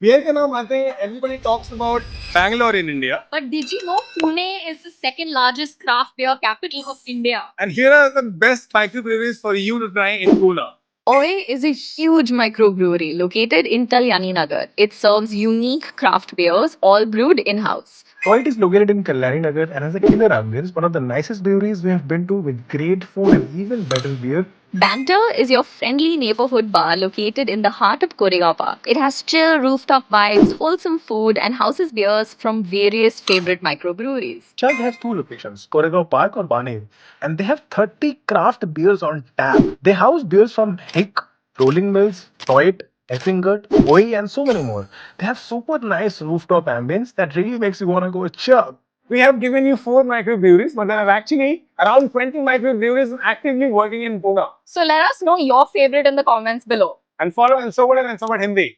Vietnam, I think everybody talks about Bangalore in India. But did you know Pune is the second largest craft beer capital of India? And here are the best microbreweries for you to try in Pune. Oi is a huge microbrewery located in Kalyani Nagar. It serves unique craft beers, all brewed in-house. It is located in Kalyani Nagar and has a killer ambience, one of the nicest breweries we have been to with great food and even better beer. Banter is your friendly neighborhood bar located in the heart of Koregaon Park. It has chill rooftop vibes, wholesome food, and houses beers from various favorite microbreweries. Chug has two locations, Koregaon Park or Bane, and they have 30 craft beers on tap. They house beers from Hick, Rolling Mills, Toit, Effingut, Oi, and so many more. They have super nice rooftop ambience that really makes you want to go chug. We have given you 4 microbreweries, but there are actually around 20 microbreweries actively working in Pune. So let us know your favorite in the comments below. And follow and so on and so on Hindi.